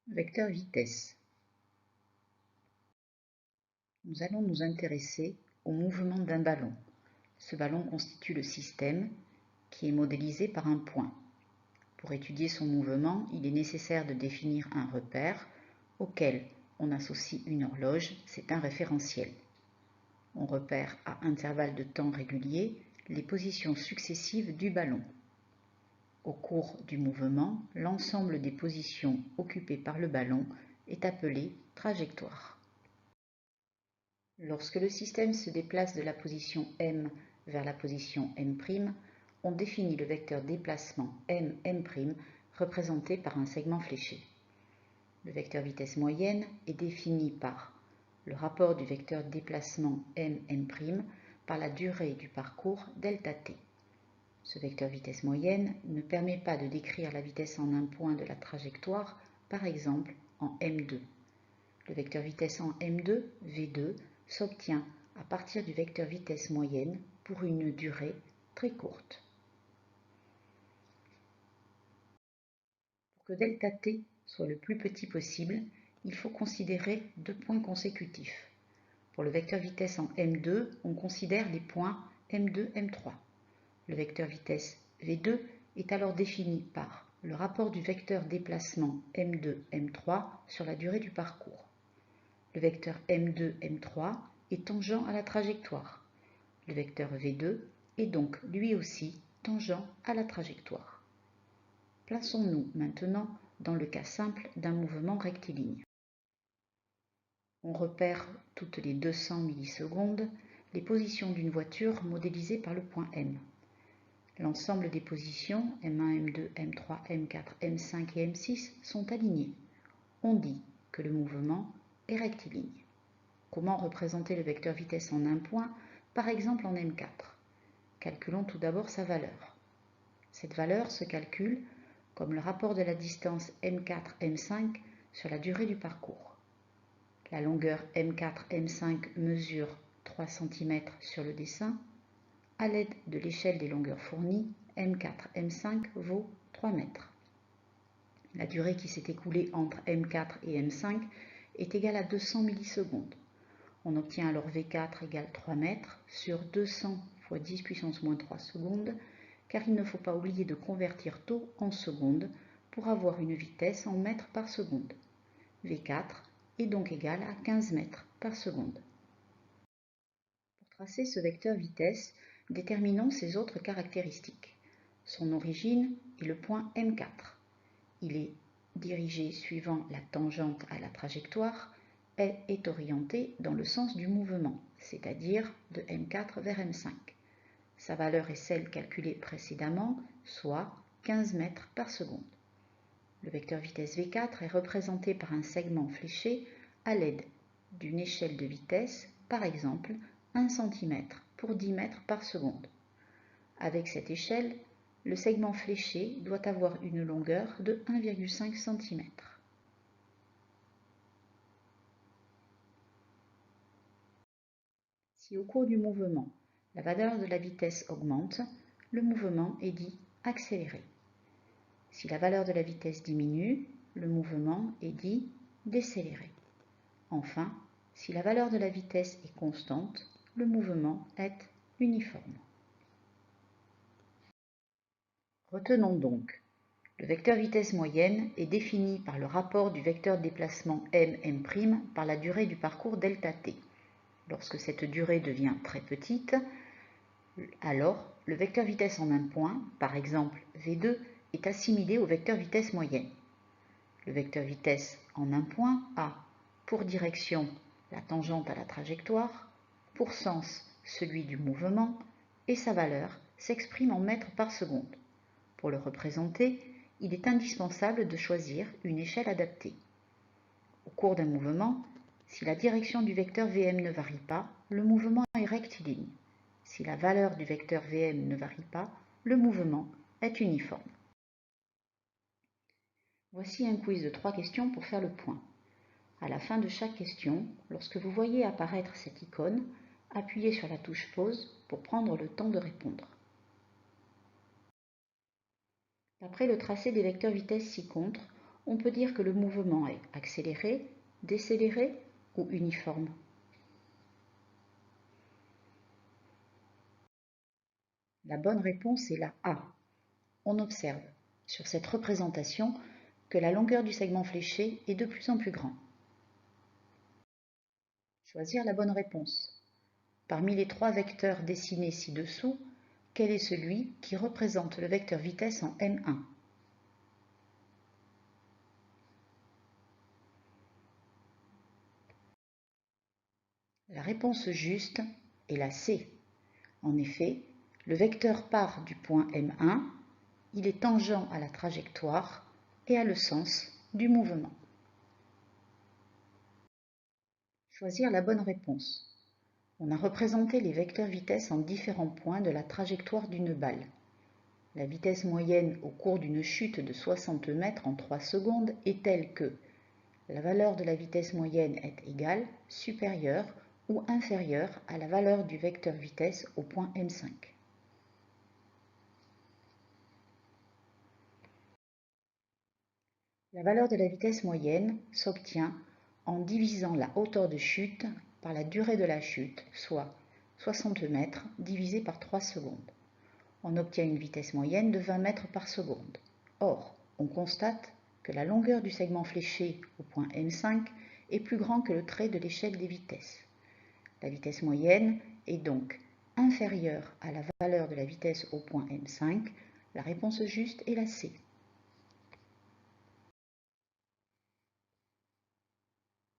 Vecteur vitesse. Nous allons nous intéresser au mouvement d'un ballon. Ce ballon constitue le système qui est modélisé par un point. Pour étudier son mouvement, il est nécessaire de définir un repère auquel on associe une horloge, c'est un référentiel. On repère à intervalles de temps réguliers les positions successives du ballon. Au cours du mouvement, l'ensemble des positions occupées par le ballon est appelé trajectoire. Lorsque le système se déplace de la position M vers la position M', on définit le vecteur déplacement M', représenté par un segment fléché. Le vecteur vitesse moyenne est défini par le rapport du vecteur déplacement M', par la durée du parcours ΔT. Ce vecteur vitesse moyenne ne permet pas de décrire la vitesse en un point de la trajectoire, par exemple en M2. Le vecteur vitesse en M2, V2, s'obtient à partir du vecteur vitesse moyenne pour une durée très courte. Pour que ΔT soit le plus petit possible, il faut considérer deux points consécutifs. Pour le vecteur vitesse en M2, on considère les points M2, M3. Le vecteur vitesse V2 est alors défini par le rapport du vecteur déplacement M2, M3 sur la durée du parcours. Le vecteur M2, M3 est tangent à la trajectoire. Le vecteur V2 est donc lui aussi tangent à la trajectoire. Plaçons-nous maintenant dans le cas simple d'un mouvement rectiligne. On repère toutes les 200 millisecondes les positions d'une voiture modélisée par le point M. L'ensemble des positions M1, M2, M3, M4, M5 et M6 sont alignées. On dit que le mouvement est rectiligne. Comment représenter le vecteur vitesse en un point, par exemple en M4? Calculons tout d'abord sa valeur. Cette valeur se calcule comme le rapport de la distance M4-M5 sur la durée du parcours. La longueur M4-M5 mesure 3 cm sur le dessin. À l'aide de l'échelle des longueurs fournies, M4-M5 vaut 3 mètres. La durée qui s'est écoulée entre M4 et M5 est égale à 200 millisecondes. On obtient alors V4 égale 3 mètres sur 200 fois 10 puissance moins 3 secondes, car il ne faut pas oublier de convertir taux en secondes pour avoir une vitesse en mètres par seconde. V4 est donc égal à 15 mètres par seconde. Pour tracer ce vecteur vitesse, déterminons ses autres caractéristiques. Son origine est le point M4. Il est dirigé suivant la tangente à la trajectoire et est orienté dans le sens du mouvement, c'est-à-dire de M4 vers M5. Sa valeur est celle calculée précédemment, soit 15 mètres par seconde. Le vecteur vitesse V4 est représenté par un segment fléché à l'aide d'une échelle de vitesse, par exemple 1 cm pour 10 mètres par seconde. Avec cette échelle, le segment fléché doit avoir une longueur de 1,5 cm. Si au cours du mouvement, la valeur de la vitesse augmente, le mouvement est dit accéléré. Si la valeur de la vitesse diminue, le mouvement est dit décéléré. Enfin, si la valeur de la vitesse est constante, le mouvement est uniforme. Retenons donc, le vecteur vitesse moyenne est défini par le rapport du vecteur déplacement M', par la durée du parcours ΔT. Lorsque cette durée devient très petite, alors le vecteur vitesse en un point, par exemple V2, est assimilé au vecteur vitesse moyenne. Le vecteur vitesse en un point a pour direction la tangente à la trajectoire, pour sens celui du mouvement, et sa valeur s'exprime en mètres par seconde. Pour le représenter, il est indispensable de choisir une échelle adaptée. Au cours d'un mouvement, si la direction du vecteur Vm ne varie pas, le mouvement est rectiligne. Si la valeur du vecteur Vm ne varie pas, le mouvement est uniforme. Voici un quiz de 3 questions pour faire le point. À la fin de chaque question, lorsque vous voyez apparaître cette icône, appuyez sur la touche pause pour prendre le temps de répondre. D'après le tracé des vecteurs vitesse ci-contre, On peut dire que le mouvement est accéléré, décéléré ou uniforme. La bonne réponse est la A. On observe sur cette représentation que la longueur du segment fléché est de plus en plus grand. Choisir la bonne réponse. Parmi les 3 vecteurs dessinés ci-dessous, quel est celui qui représente le vecteur vitesse en M1? La réponse juste est la C. En effet, le vecteur part du point M1, il est tangent à la trajectoire et a le sens du mouvement. Choisir la bonne réponse. On a représenté les vecteurs vitesse en différents points de la trajectoire d'une balle. La vitesse moyenne au cours d'une chute de 60 mètres en 3 secondes est telle que la valeur de la vitesse moyenne est égale, supérieure ou inférieure à la valeur du vecteur vitesse au point M5. La valeur de la vitesse moyenne s'obtient en divisant la hauteur de chute par la durée de la chute, soit 60 mètres divisé par 3 secondes. On obtient une vitesse moyenne de 20 mètres par seconde. Or, on constate que la longueur du segment fléché au point M5 est plus grand que le trait de l'échelle des vitesses. La vitesse moyenne est donc inférieure à la valeur de la vitesse au point M5. La réponse juste est la C.